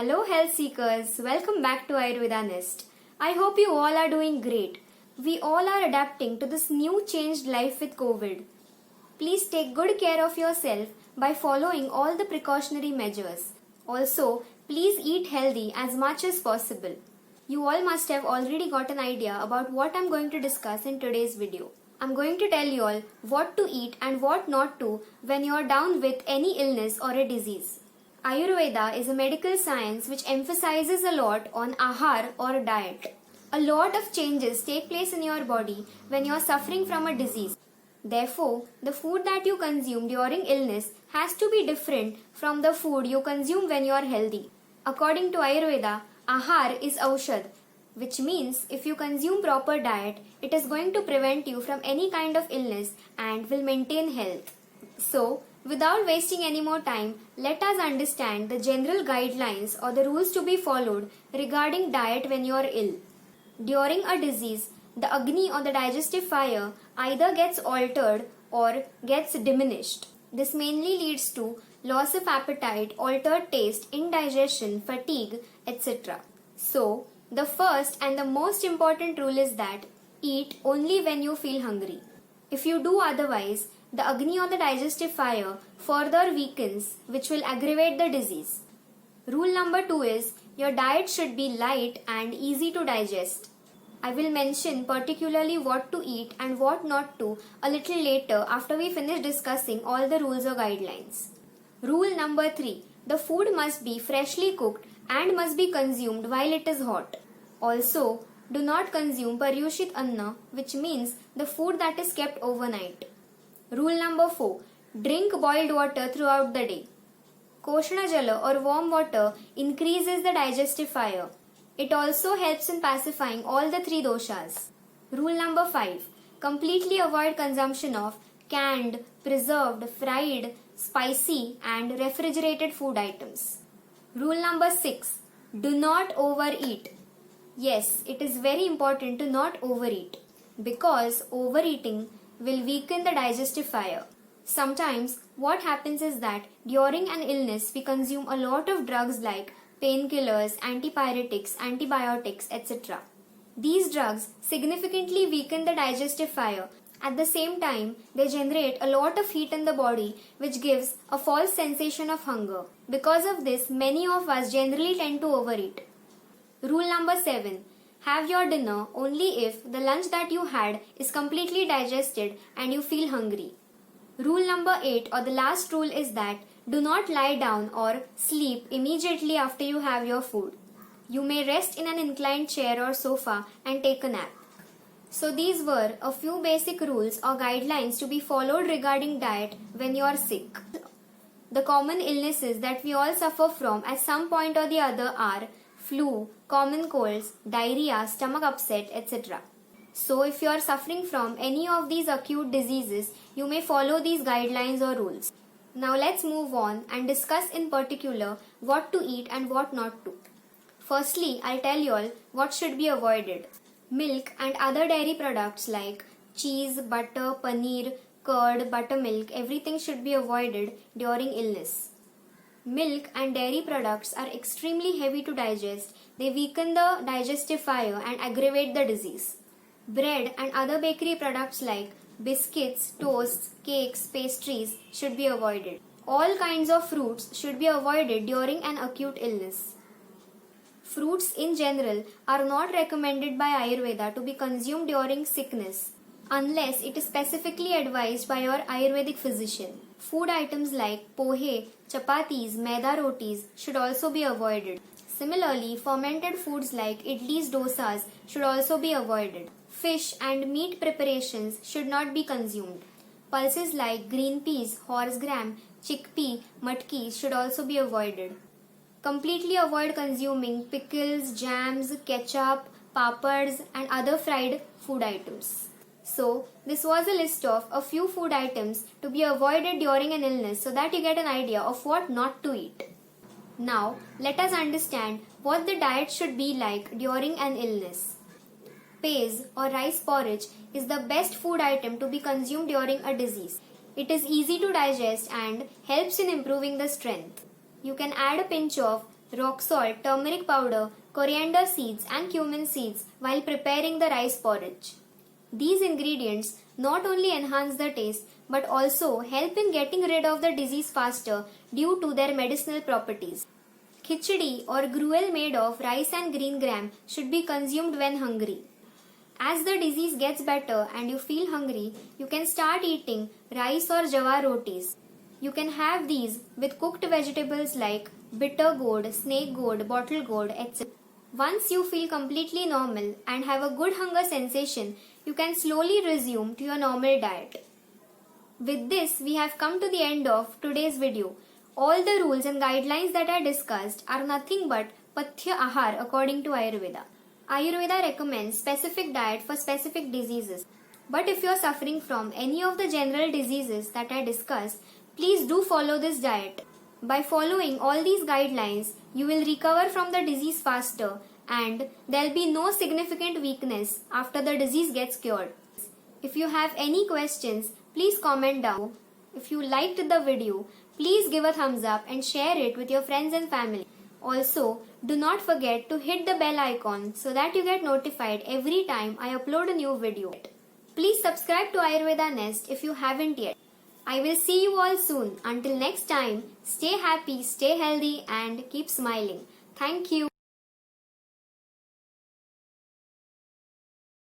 Hello health seekers, welcome back to Ayurveda Nest. I hope you all are doing great. We all are adapting to this new changed life with COVID. Please take good care of yourself by following all the precautionary measures. Also, please eat healthy as much as possible. You all must have already got an idea about what I'm going to discuss in today's video. I'm going to tell you all what to eat and what not to when you're down with any illness or a disease. Ayurveda is a medical science which emphasizes a lot on ahar or diet. A lot of changes take place in your body when you're suffering from a disease. Therefore, the food that you consume during illness has to be different from the food you consume when you're healthy. According to Ayurveda, ahar is aushadh, which means if you consume proper diet, it is going to prevent you from any kind of illness and will maintain health. So, without wasting any more time, let us understand the general guidelines or the rules to be followed regarding diet when you are ill. During a disease, the Agni or the digestive fire either gets altered or gets diminished. This mainly leads to loss of appetite, altered taste, indigestion, fatigue, etc. So, the first and the most important rule is that eat only when you feel hungry. If you do otherwise, the Agni or the digestive fire further weakens, which will aggravate the disease. Rule number 2 is your diet should be light and easy to digest. I will mention particularly what to eat and what not to a little later after we finish discussing all the rules or guidelines. Rule number 3. The food must be freshly cooked and must be consumed while it is hot. Also, do not consume paryushit anna, which means the food that is kept overnight. Rule number 4. Drink boiled water throughout the day. Koshna jala or warm water increases the digestive fire. It also helps in pacifying all the 3 doshas. Rule number 5. Completely avoid consumption of canned, preserved, fried, spicy and refrigerated food items. Rule number 6. Do not overeat. Yes, it is very important to not overeat because overeating will weaken the digestive fire. Sometimes what happens is that during an illness we consume a lot of drugs like painkillers, antipyretics, antibiotics, etc. These drugs significantly weaken the digestive fire. At the same time, they generate a lot of heat in the body which gives a false sensation of hunger. Because of this, many of us generally tend to overeat. Rule number 7. Have your dinner only if the lunch that you had is completely digested and you feel hungry. Rule number 8 or the last rule is that do not lie down or sleep immediately after you have your food. You may rest in an inclined chair or sofa and take a nap. So these were a few basic rules or guidelines to be followed regarding diet when you are sick. The common illnesses that we all suffer from at some point or the other are flu, common colds, diarrhea, stomach upset, etc. So if you are suffering from any of these acute diseases, you may follow these guidelines or rules. Now let's move on and discuss in particular what to eat and what not to. Firstly, I'll tell you all what should be avoided. Milk and other dairy products like cheese, butter, paneer, curd, buttermilk, everything should be avoided during illness. Milk and dairy products are extremely heavy to digest. They weaken the digestive fire and aggravate the disease. Bread and other bakery products like biscuits, toasts, cakes, pastries should be avoided. All kinds of fruits should be avoided during an acute illness. Fruits in general are not recommended by Ayurveda to be consumed during sickness unless it is specifically advised by your Ayurvedic physician. Food items like pohe, chapatis, maida rotis should also be avoided. Similarly, fermented foods like idlis, dosas should also be avoided. Fish and meat preparations should not be consumed. Pulses like green peas, horse gram, chickpea, matki should also be avoided. Completely avoid consuming pickles, jams, ketchup, papads and other fried food items. So, this was a list of a few food items to be avoided during an illness so that you get an idea of what not to eat. Now, let us understand what the diet should be like during an illness. Pais or rice porridge is the best food item to be consumed during a disease. It is easy to digest and helps in improving the strength. You can add a pinch of rock salt, turmeric powder, coriander seeds and cumin seeds while preparing the rice porridge. These ingredients not only enhance the taste but also help in getting rid of the disease faster due to their medicinal properties. Khichdi or gruel made of rice and green gram should be consumed when hungry. As the disease gets better and you feel hungry, you can start eating rice or jawar rotis. You can have these with cooked vegetables like bitter gourd, snake gourd, bottle gourd, etc. Once you feel completely normal and have a good hunger sensation, you can slowly resume to your normal diet. With this, we have come to the end of today's video. All the rules and guidelines that I discussed are nothing but Pathya Ahar according to Ayurveda. Ayurveda recommends specific diet for specific diseases. But if you are suffering from any of the general diseases that I discussed, please do follow this diet. By following all these guidelines, you will recover from the disease faster and there will be no significant weakness after the disease gets cured. If you have any questions, please comment down. If you liked the video, please give a thumbs up and share it with your friends and family. Also, do not forget to hit the bell icon so that you get notified every time I upload a new video. Please subscribe to Ayurveda Nest if you haven't yet. I will see you all soon. Until next time, stay happy, stay healthy and keep smiling. Thank you.